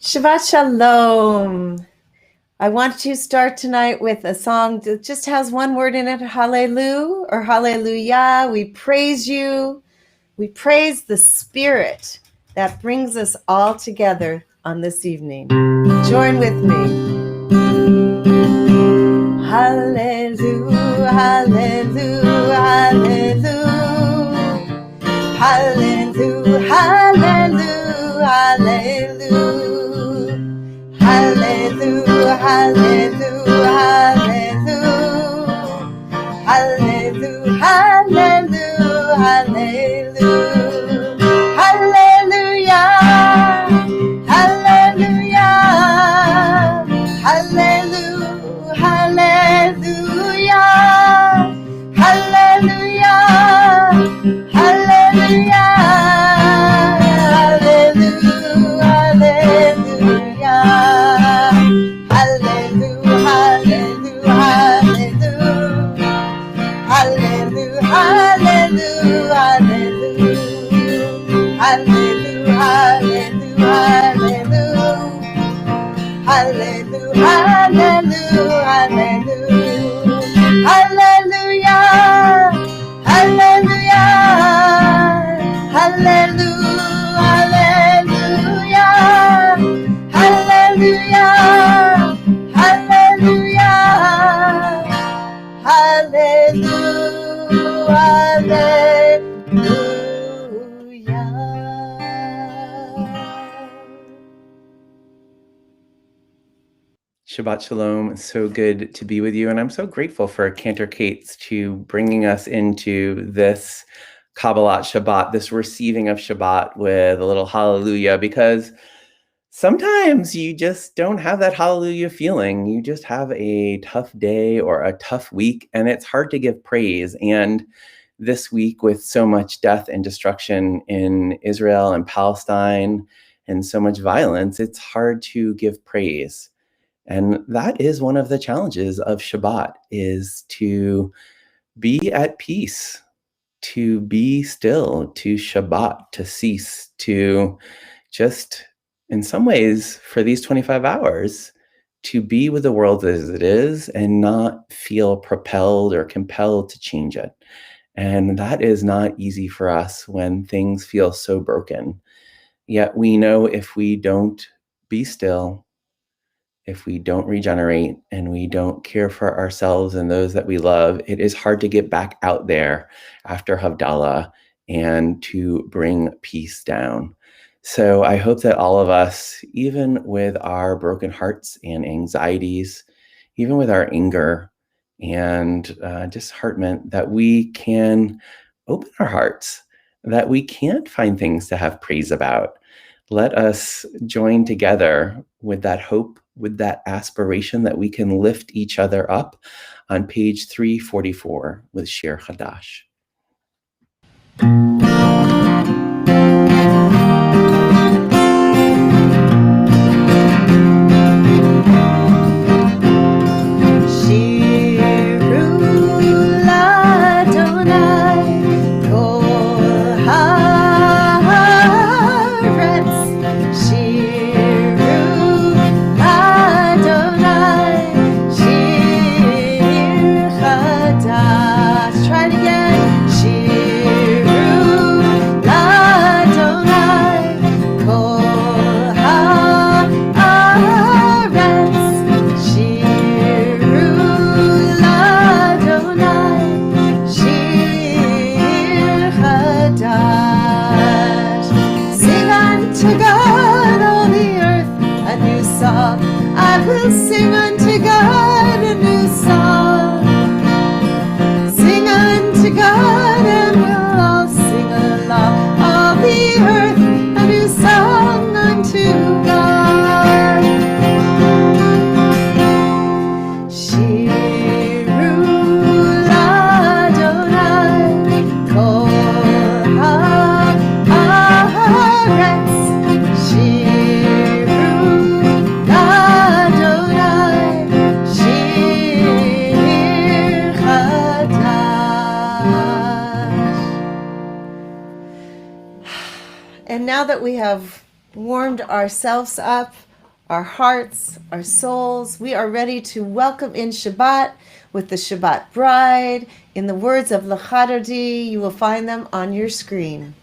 Shabbat Shalom. I want to start tonight with a song that just has one word in it, hallelujah or hallelujah. We praise you. We praise the Spirit that brings us all together on this evening. Join with me. Hallelujah, hallelujah, hallelujah. Hallelujah, hallelujah, hallelujah. Hallelujah, hallelujah, hallelujah. Hallelujah, hallelujah, hallelujah. Hallelujah, hallelujah. Hallelujah, hallelujah. Hallelujah, hallelujah. Hallelujah, hallelujah, hallelujah. Hallelujah, hallelujah, hallelujah. Hallelujah, hallelujah, hallelujah. Hallelujah, hallelujah. Hallelujah, hallelujah. Hallelujah, hallelujah, hallelujah. Shabbat Shalom. It's so good to be with you. And I'm so grateful for Cantor Cates to bringing us into this Kabbalat Shabbat, this receiving of Shabbat with a little hallelujah, because sometimes you just don't have that hallelujah feeling. You just have a tough day or a tough week, and it's hard to give praise. And this week, with so much death and destruction in Israel and Palestine and so much violence, it's hard to give praise. And that is one of the challenges of Shabbat, is to be at peace, to be still, to Shabbat, to cease, to just, in some ways, for these 25 hours, to be with the world as it is and not feel propelled or compelled to change it. And that is not easy for us when things feel so broken. Yet we know if we don't be still, if we don't regenerate and we don't care for ourselves and those that we love, it is hard to get back out there after Havdalah and to bring peace down. So I hope that all of us, even with our broken hearts and anxieties, even with our anger and disheartenment, that we can open our hearts, that we can't find things to have praise about. Let us join together with that hope, with that aspiration that we can lift each other up on page 344 with Shir Hadash. And now that we have warmed ourselves up, our hearts, our souls. We are ready to welcome in Shabbat with the Shabbat bride. In the words of Lachadodi, you will find them on your screen.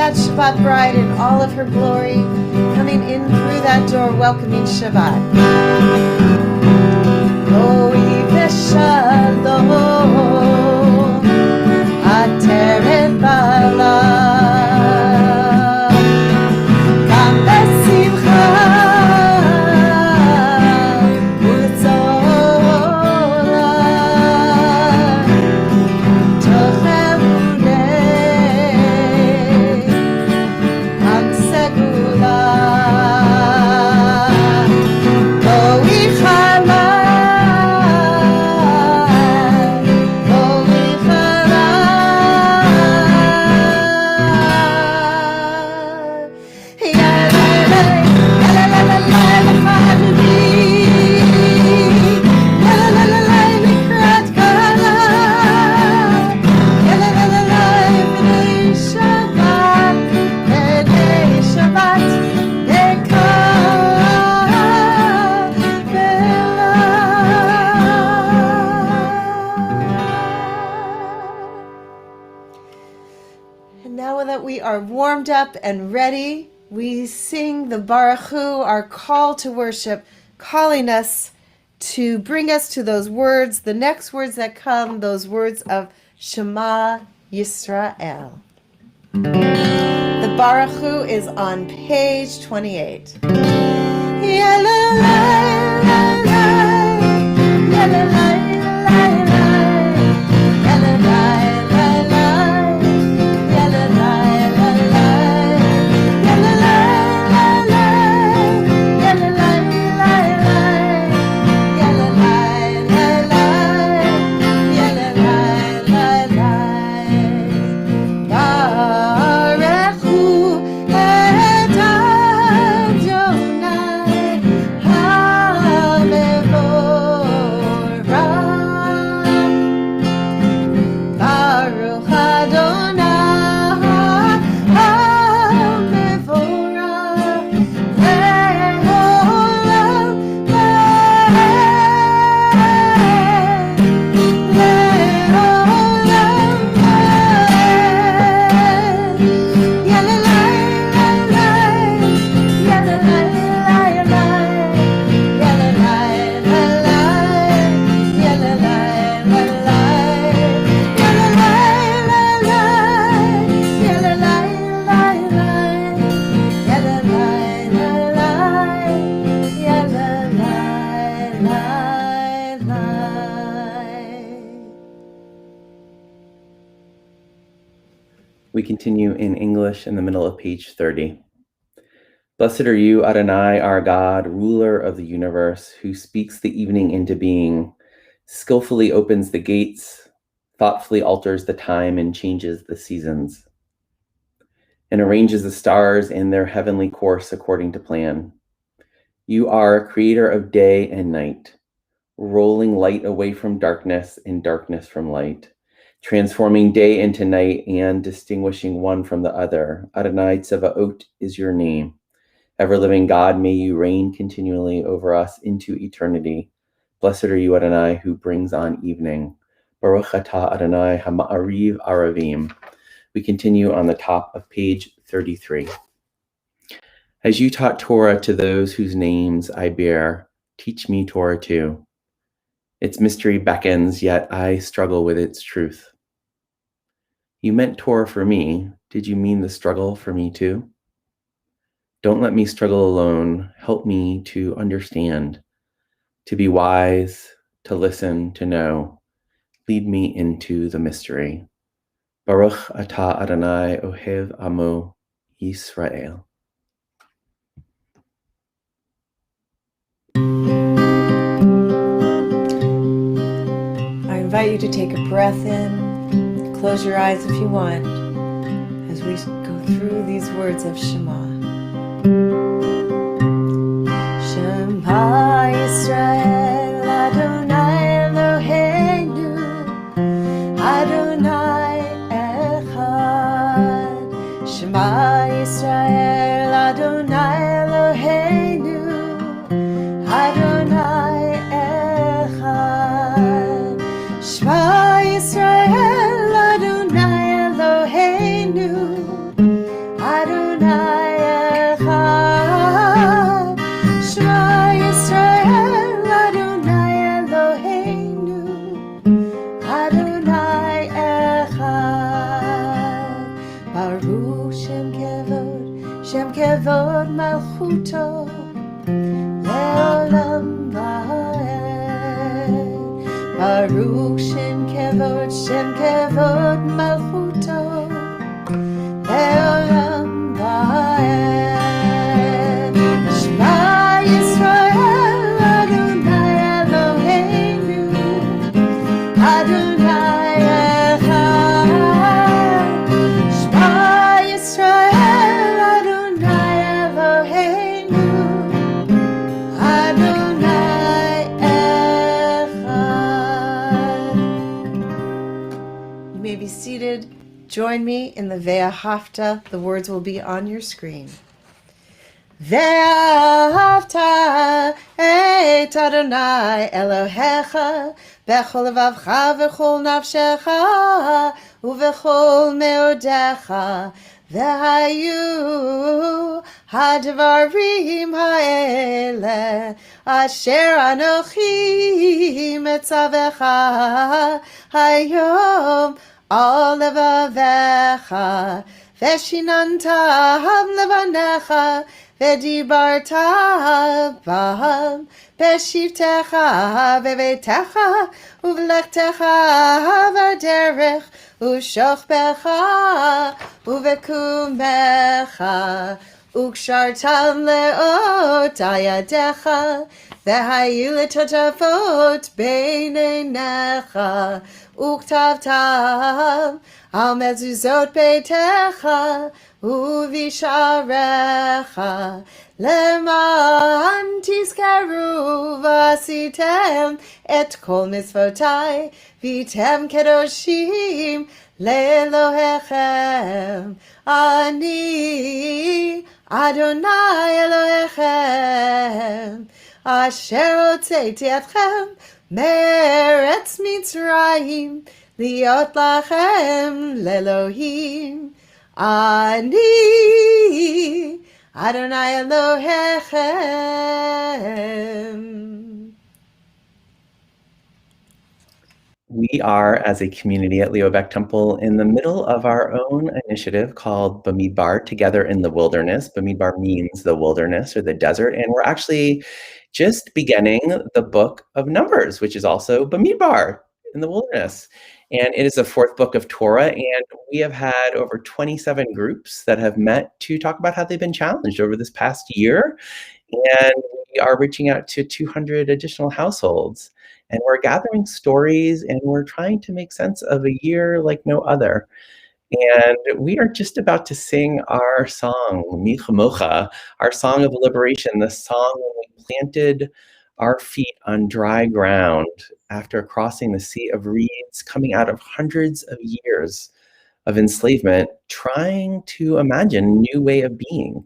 Shabbat bride in all of her glory, coming in through that door, welcoming Shabbat. Go'i v'shalom, ateret bala, gam b'simcha, u'tzola, tochem warmed up and ready, we sing the Baruch Hu, our call to worship, calling us to bring us to those words, the next words that come, those words of Shema Yisrael. The Baruch Hu is on page 28. We continue in English in the middle of page 30. Blessed are you, Adonai, our God, ruler of the universe, who speaks the evening into being, skillfully opens the gates, thoughtfully alters the time and changes the seasons, and arranges the stars in their heavenly course according to plan. You are creator of day and night, rolling light away from darkness and darkness from light, transforming day into night and distinguishing one from the other. Adonai Tzevaot is your name. Ever-living God, may you reign continually over us into eternity. Blessed are you, Adonai, who brings on evening. Baruch atah Adonai ha'ma'ariv aravim. We continue on the top of page 33. As you taught Torah to those whose names I bear, teach me Torah too. Its mystery beckons, yet I struggle with its truth. You meant Torah for me. Did you mean the struggle for me too? Don't let me struggle alone. Help me to understand, to be wise, to listen, to know. Lead me into the mystery. Baruch atah Adonai ohev amo Yisrael. I invite you to take a breath in, close your eyes if you want, as we go through these words of Shema. Shema Yisrael Adonai Eloheinu Adonai Echad. Shema Yisrael Adonai Eloheinu Adonai Echad. Shema Yisrael Adonai Eloheinu Adonai Echad. Shema Yisrael Adonai Eloheinu Adonai Echad. Baruch Shem Kevod Malchuto Le'olam Va'ed. Baruch Shem Kevod Malchuto Le'olam Va'ed. Shema Yisrael Adonai Eloheinu Adonai Echad. Shema Yisrael Adonai Eloheinu Adonai Echad. You may be seated. Join me in the Ve'ahavta. The words will be on your screen. Ve'ahavta et Adonai Elohecha bechol levavcha v'chol nafshecha uvechol meodecha והיו הדברים האלה אשר אנוכי מצווך היום על לבביך, ושיננתם לבניך, ודיברת בם בשבתך בביתך ובלכתך בדרך ושוכבך ובקומך, וקשרתם לאות ידיך, והיו לטוטפות בין עיניך, וכתבתם על מזוזות ביתך ובשעריך, למען תזכרו ועשיתם את כל מצוותי, והייתם קדושים לאלוהיכם. אני אדוני אלוהיכם, אשר הוצאתי אתכם מארץ מצרים, להיות לכם לאלוהים. אני אדוני אלוהיכם. We are, as a community at Leo Beck Temple, in the middle of our own initiative called Bamidbar, Together in the Wilderness. Bamidbar means the wilderness or the desert, and we're actually just beginning the book of Numbers, which is also Bamidbar, in the wilderness. And it is the fourth book of Torah, and we have had over 27 groups that have met to talk about how they've been challenged over this past year. And we are reaching out to 200 additional households. And we're gathering stories, and we're trying to make sense of a year like no other. And we are just about to sing our song, Mi Chamocha, our song of liberation, the song when we planted our feet on dry ground after crossing the Sea of Reeds, coming out of hundreds of years of enslavement, trying to imagine a new way of being.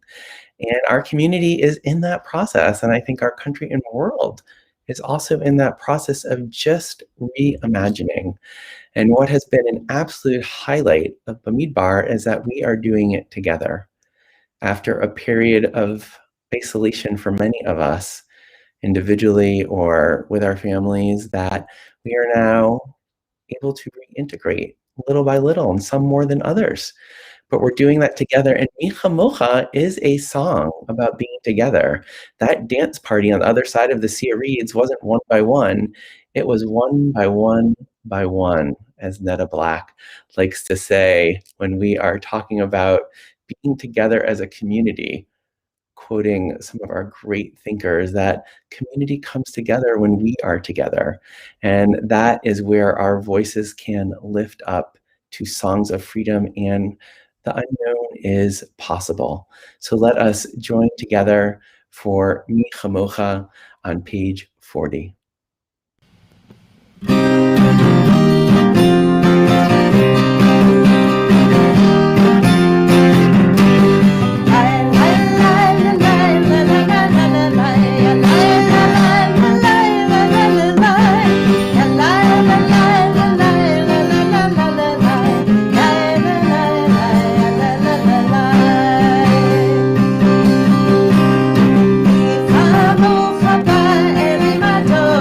And our community is in that process, and I think our country and world is also in that process of just reimagining. And what has been an absolute highlight of Bamidbar is that we are doing it together. After a period of isolation for many of us, individually or with our families, that we are now able to reintegrate little by little, and some more than others. But we're doing that together. And Mi Chamocha is a song about being together. That dance party on the other side of the Sea of Reeds wasn't one by one. It was one by one by one, as Netta Black likes to say when we are talking about being together as a community, quoting some of our great thinkers, that community comes together when we are together. And that is where our voices can lift up to songs of freedom, and the unknown is possible. So let us join together for Mi Chamocha on page 40. Chamocha ba'elim adon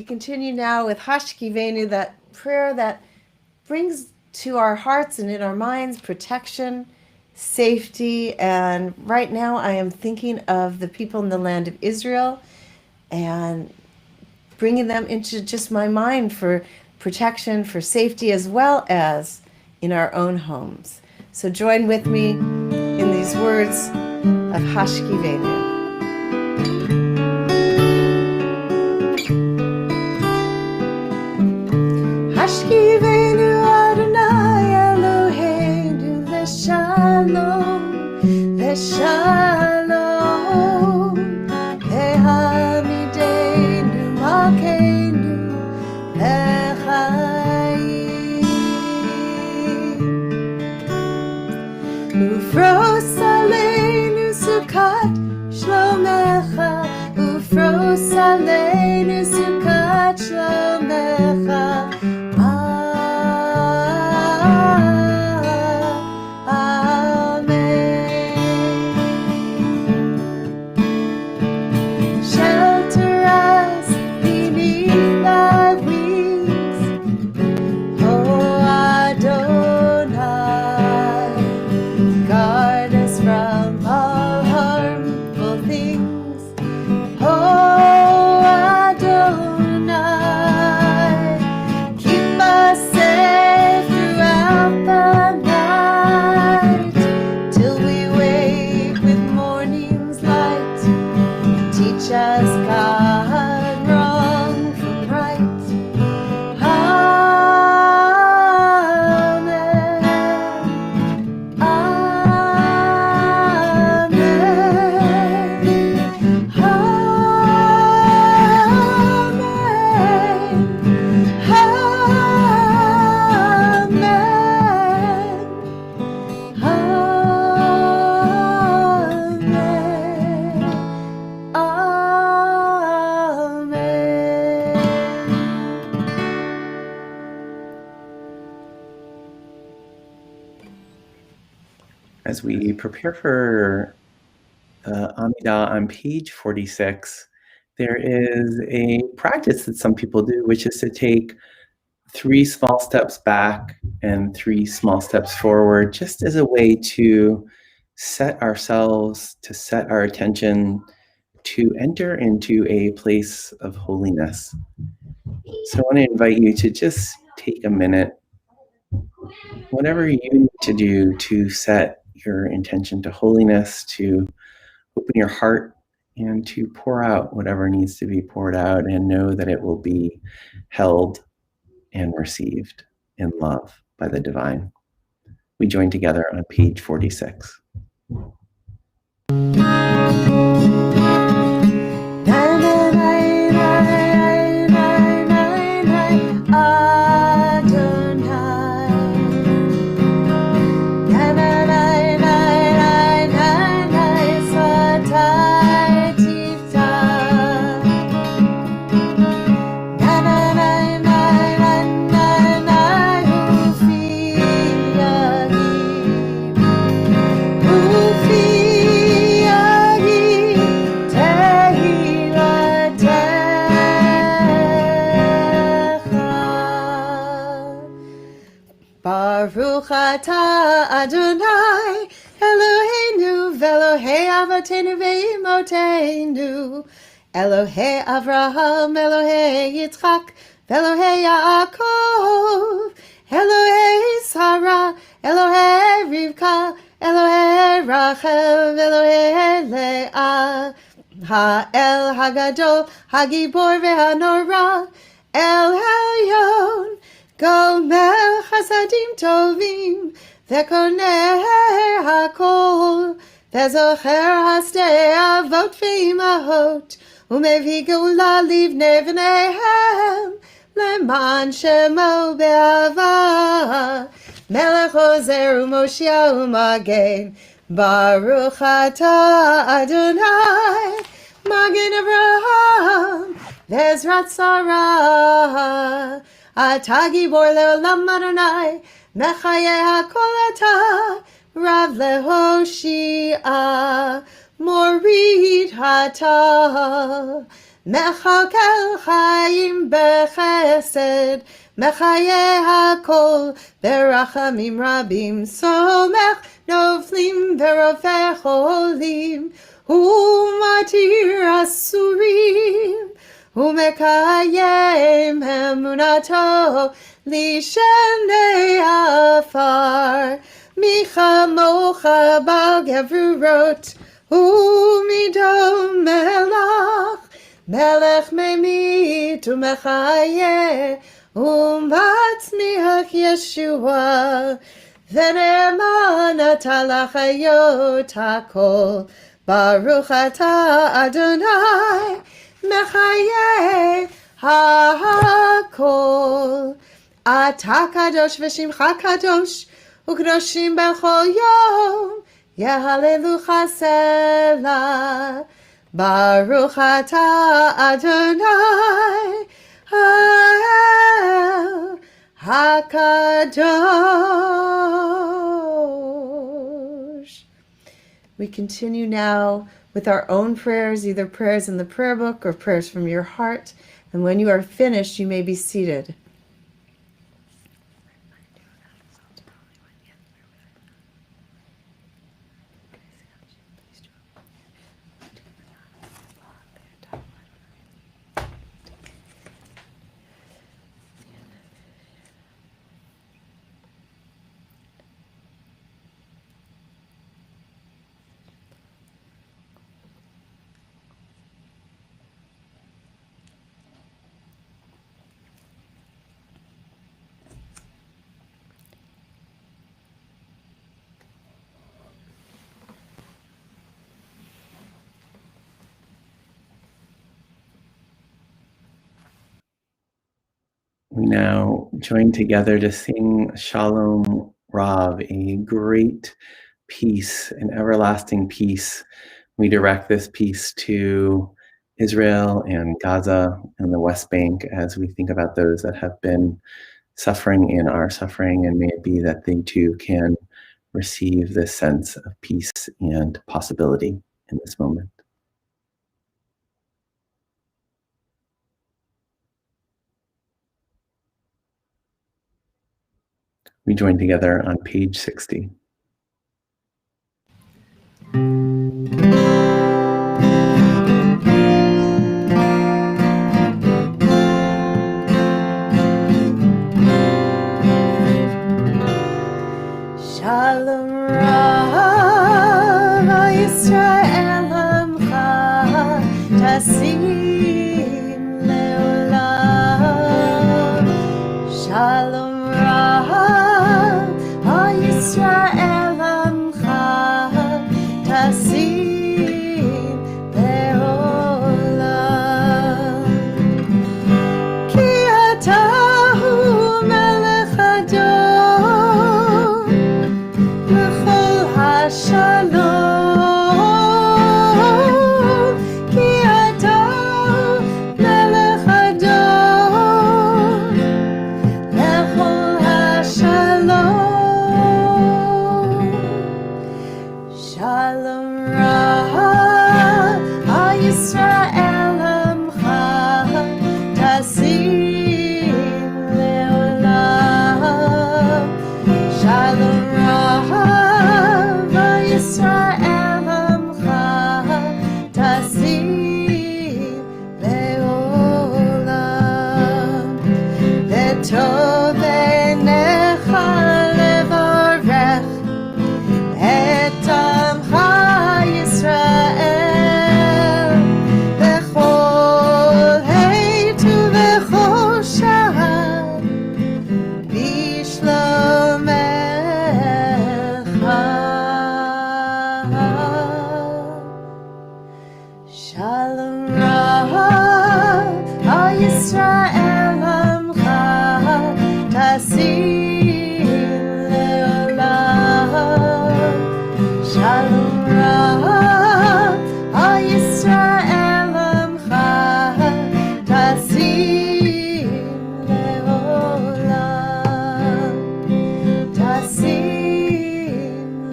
continue now with Hashkivenu, that prayer that brings to our hearts and in our minds protection, safety. And right now I am thinking of the people in the land of Israel and bringing them into just my mind for protection, for safety, as well as in our own homes. So join with me in these words of Hashkivenu. Hashkivenu Adonai Eloheinu Leshalom, Leshalom, Lehamidenu Malkeinu Lechaim, Ufros Aleinu Sukkot Shlomecha, Ufros Aleinu Sukkot Shlomecha. As we prepare for Amidah on page 46, there is a practice that some people do, which is to take 3 small steps back and 3 small steps forward, just as a way to set ourselves, to set our attention, to enter into a place of holiness. So I want to invite you to just take a minute, whatever you need to do to set your intention to holiness, to open your heart and to pour out whatever needs to be poured out, and know that it will be held and received in love by the divine. We join together on page 46. Baruch atah Adonai Eloheinu v'Elohei Avotenu v'Imotenu, Elohei Avraham, Elohei Yitzchak, v'Elohei Yaakov, Elohei Sarah, Elohei Rivka, Elohei Rachel, Elohei Leah, Ha'el Hagadol, Hagibor ve'Hanora, El Elyon, Gomel Chasadim Tovim, Ve'koneh Hakol, Ve'zocher Hasdei Avot Ve'imahot, Umevi Geula Livnei V'neihem, Leman Shemo Be'ava, Melech Ozer U'Moshia U'Magen, Baruch atah Adonai, Magen Avraham, Ve'ezrat Sarah, Atah Gibor Le'olam Adonai, Mechayeh HaKol atah, Rav Lehoshia, Morid atah, מחלקל חיים בחסד, מחיה הכל ברחמים רבים, סומך נופלים ורופא חולים, הוא מתיר אסורים, הוא מקיים אמונתו לשני עפר. מי כמוך בגבורות ומידו מלך, מלך ממית ומחיה ומצמיח ישועה, ונאמן אתה לחיות הכל. ברוך אתה אדוני מחיה הכל. אתה קדוש ושמך קדוש, וקדושים בכל יום יהללוך סלה. ברוך אתה אדוני האל הקדוש. We continue now with our own prayers, either prayers in the prayer book or prayers from your heart. And when you are finished, you may be seated. We now join together to sing Shalom Rav, a great peace, an everlasting peace. We direct this peace to Israel and Gaza and the West Bank as we think about those that have been suffering and are suffering, and may it be that they too can receive this sense of peace and possibility in this moment. We join together on page 60. Shalom Rav Yisrael Amcha Tasim Leolam. Shalom Rav Yisrael Amcha Tasim Leolam. Ki atahu melech adon l'chol hashalom. Ki atahu melech adon l'chol hashalom. Shalom Rav Yisrael Amcha Tasim Leolam. Shalom Rav Yisrael Amcha Tasim Leolam. V'tov einecha levarech et amcha Yisrael bechol עת ובכל שעה בשלומך. Shalom Rav Yisrael Amcha Tasim Leolam. Shalom Rav Yisrael Amcha Tasim Leolam. Tasim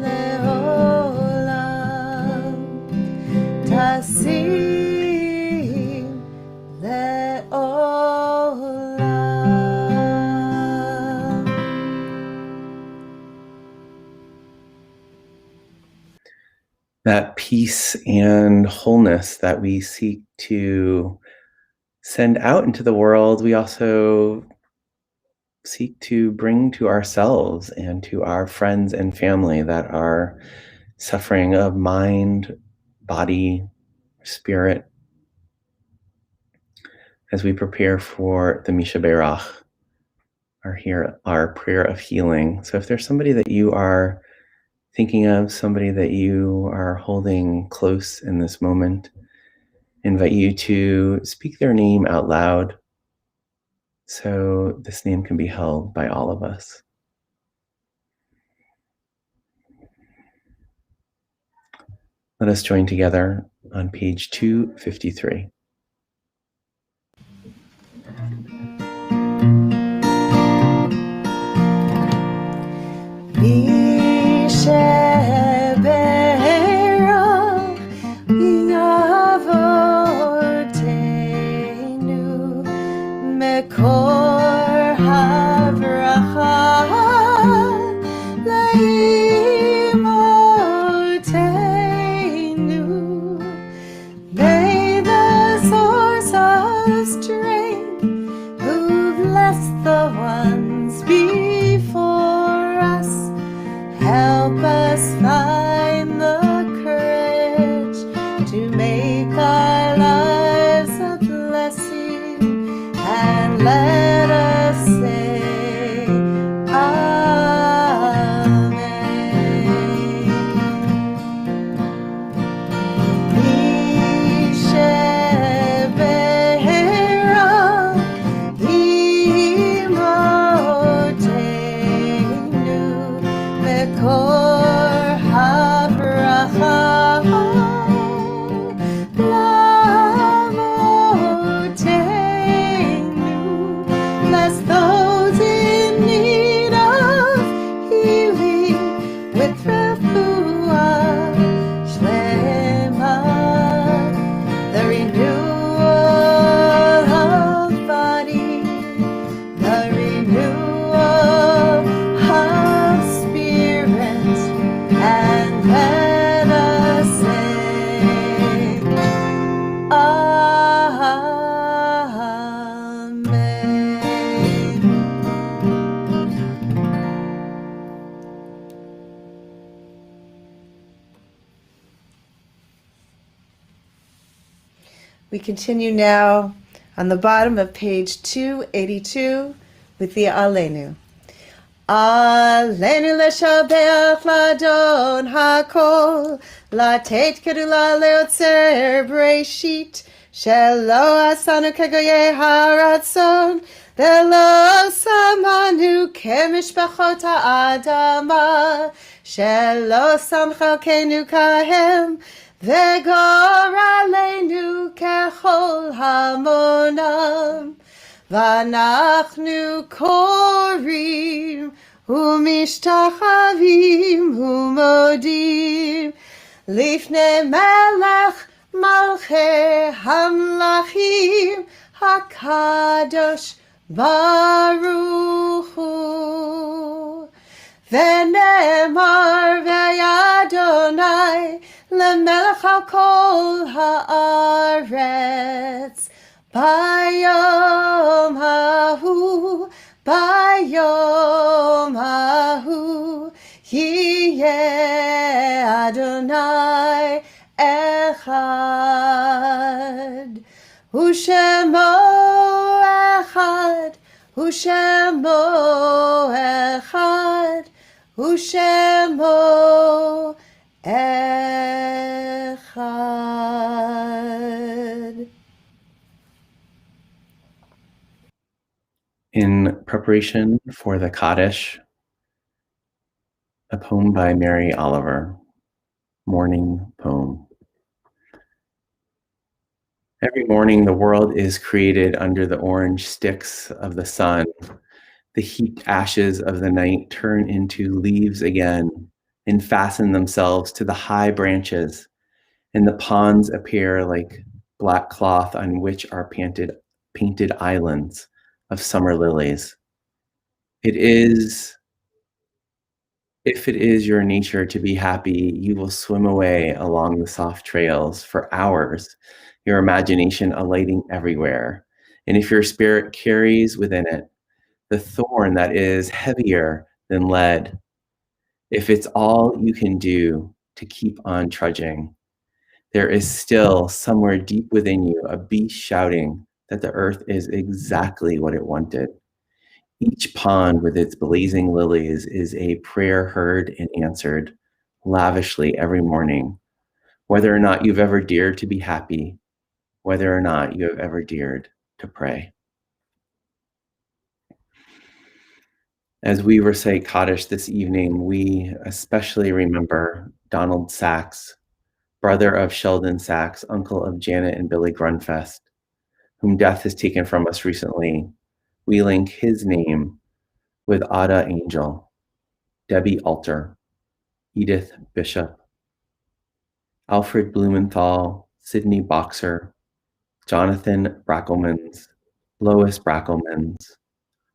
Leolam. that peace and wholeness that we seek to send out into the world, we also seek to bring to ourselves and to our friends and family that are suffering of mind, body, spirit, as we prepare for the Misha Berach, our prayer of healing. So if there's somebody that you are thinking of, somebody that you are holding close in this moment, invite you to speak their name out loud so this name can be held by all of us. Let us join together on page 253. Mekor havracha leimotenu. May the source of strength who bless the ones before us help us find the courage to make our lives a blessing, and let us say Amen. Yishebera imotenu mekor havracha lamotenu. Bless those in need of healing with refuah shlema, the renewal of body, the renewal of spirit, and let us say Amen. We continue now on the bottom of page 282 with the Aleinu. Aleinu leshabeach ladon hakol, latet kedula leotzer breshit, shelo asanu kegoye haratzon, velo samanu kemishpachot ha'adama, shelo samchalkenu kahem, vegor aleinu kechol hamonam. V'anachnu korim umishtachavim umodim lifnei melech malchei hamlachim hakadosh baruch hu. V'nemar ve'Adonai lemelech al kol haaretz. Bayom hahu, yiyeh Adonai echad. Ushemo echad, ushemo echad, ushemo echad. In preparation for the Kaddish, a poem by Mary Oliver, morning poem. Every morning the world is created under the orange sticks of the sun. The heaped ashes of the night turn into leaves again and fasten themselves to the high branches, and the ponds appear like black cloth on which are painted islands of summer lilies. It is If it is your nature to be happy, you will swim away along the soft trails for hours, your imagination alighting everywhere. And if your spirit carries within it the thorn that is heavier than lead, if it's all you can do to keep on trudging, there is still somewhere deep within you a beast shouting that the earth is exactly what it wanted. Each pond with its blazing lilies is a prayer heard and answered lavishly every morning, whether or not you've ever dared to be happy, whether or not you have ever dared to pray. As we recite Kaddish this evening, we especially remember Donald Sachs, brother of Sheldon Sachs, uncle of Janet and Billy Grunfest, whom death has taken from us recently. We link his name with Ada Angel, Debbie Alter, Edith Bishop, Alfred Blumenthal, Sidney Boxer, Jonathan Brackelmans, Lois Brackelmans,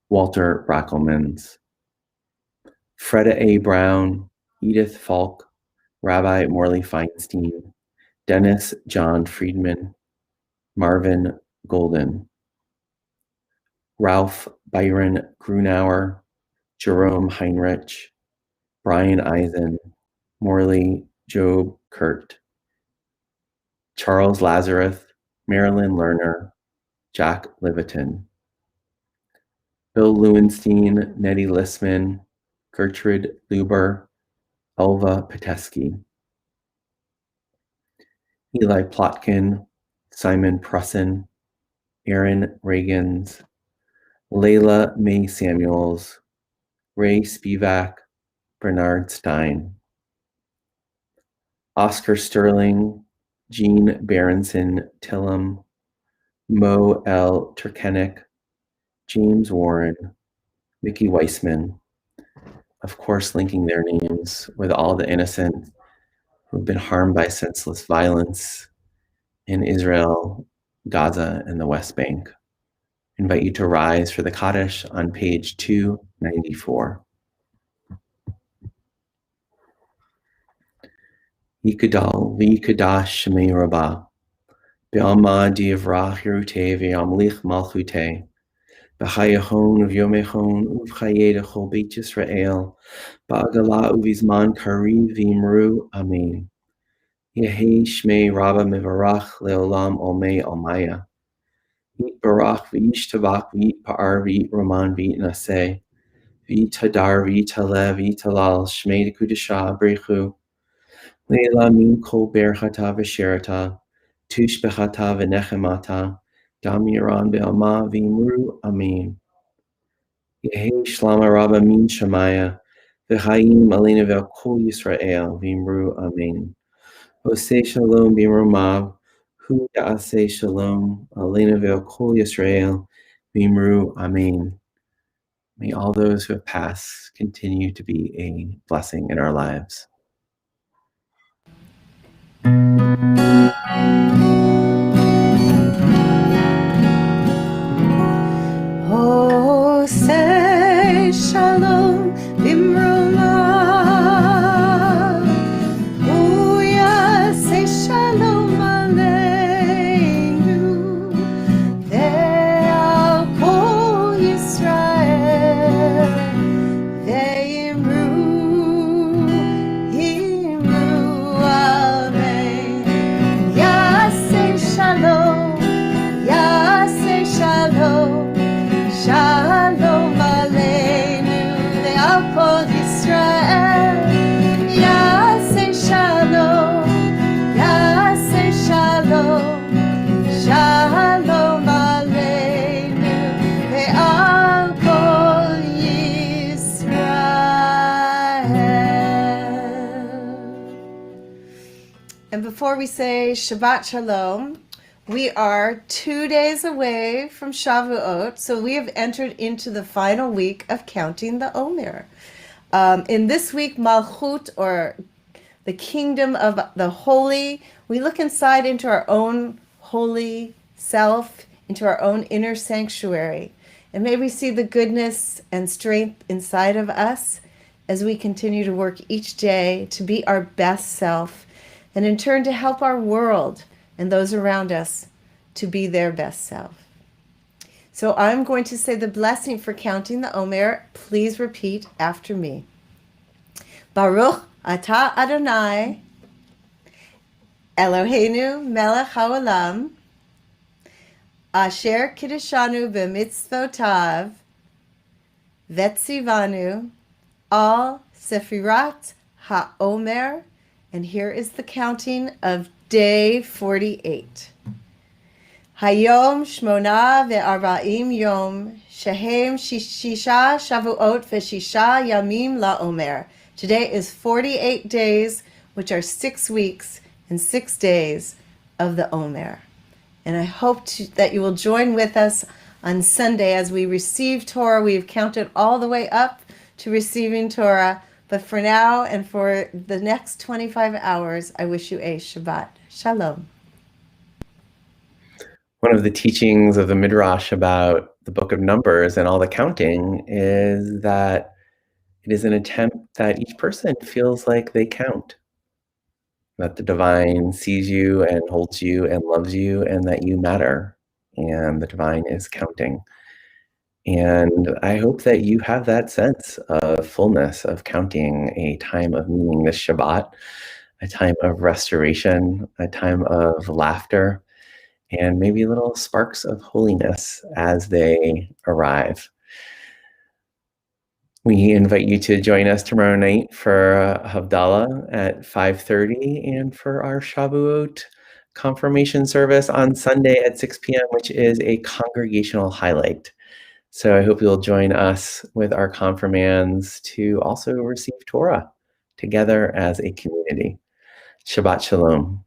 Walter Brackelmans, Freda A. Brown, Edith Falk, Rabbi Morley Feinstein, Dennis John Friedman, Marvin Golden, Ralph Byron Grunauer, Jerome Heinrich, Brian Eisen, Morley Job Kurt, Charles Lazarus, Marilyn Lerner, Jack Liviton, Bill Lewenstein, Nettie Lissman, Gertrude Luber, Elva Petesky, Eli Plotkin, Simon Prussin, Aaron Reagans, Layla May Samuels, Ray Spivak, Bernard Stein, Oscar Sterling, Jean Berenson Tillum, Mo L. Turkenik, James Warren, Mickey Weissman, of course linking their names with all the innocent who have been harmed by senseless violence in Israel, Gaza, and the West Bank. I invite you to rise for the Kaddish on page 294. Yikadal v'yikadash shemei rabah, be'alma di'avrah hiruteh ve'amlich malchuteh, b'chayachon uv'yomechon uv'chayeh d'chol beit Yisrael, ba'agala uv'izman kariv v'imru, amen. Yehi shmei rabba mevarach leolam olmei almaya. V'yit barach v'yish tavak v'yit pa'ar v'yit roman v'yit naseh, v'yit hadar v'yit haleh v'yit halal shmei d'kudashah brechu, Leila min kol berchata v'sherata, tush bechata v'nechemata, dam yiran be'alma v'imru, amen. Yehi shlama rabba min shamaya, v'chayim alena ve'kol Yisrael, v'imru, amen. Oseh shalom b'imrumav, hu ya'aseh shalom, alena ve'kol Yisrael, v'imru, amen. May all those who have passed continue to be a blessing in our lives. Oseh shalom b'imrumav, hu yaseh shalom aleinu, ve'al kol Yisrael, ve'imru, amen. Yaseh shalom, shalom aleinu, ve'al kol Yisrael. Yaseh shalom, shalom aleinu, ve'al kol Yisrael. And before we say Shabbat Shalom, we are 2 days away from Shavuot, so we have entered into the final week of counting the Omer. In this week, Malchut, or the kingdom of the holy, we look inside into our own holy self, into our own inner sanctuary. And may we see the goodness and strength inside of us, as we continue to work each day to be our best self, and in turn to help our world and those around us to be their best self. So I'm going to say the blessing for counting the Omer. Please repeat after me. Baruch atah Adonai, Eloheinu melech haolam, asher kiddushanu b'mitzvotav, vetzivanu al sefirat haomer. And here is the counting of day 48. Hayom shmona ve'arba'im yom, shehem shisha shavuot ve'shisha yamim la'omer. Today is 48 days, which are 6 weeks and 6 days of the Omer. And I hope that you will join with us on Sunday as we receive Torah. We've counted all the way up to receiving Torah. But for now and for the next 25 hours, I wish you a Shabbat Shalom. One of the teachings of the Midrash about the book of Numbers and all the counting is that it is an attempt that each person feels like they count, that the divine sees you and holds you and loves you and that you matter, and the divine is counting. And I hope that you have that sense of fullness of counting, a time of meaning this Shabbat, a time of restoration, a time of laughter, and maybe little sparks of holiness as they arrive. We invite you to join us tomorrow night for Havdalah at 5:30 and for our Shavuot confirmation service on Sunday at 6 p.m., which is a congregational highlight. So I hope you'll join us with our confirmands to also receive Torah together as a community. Shabbat Shalom.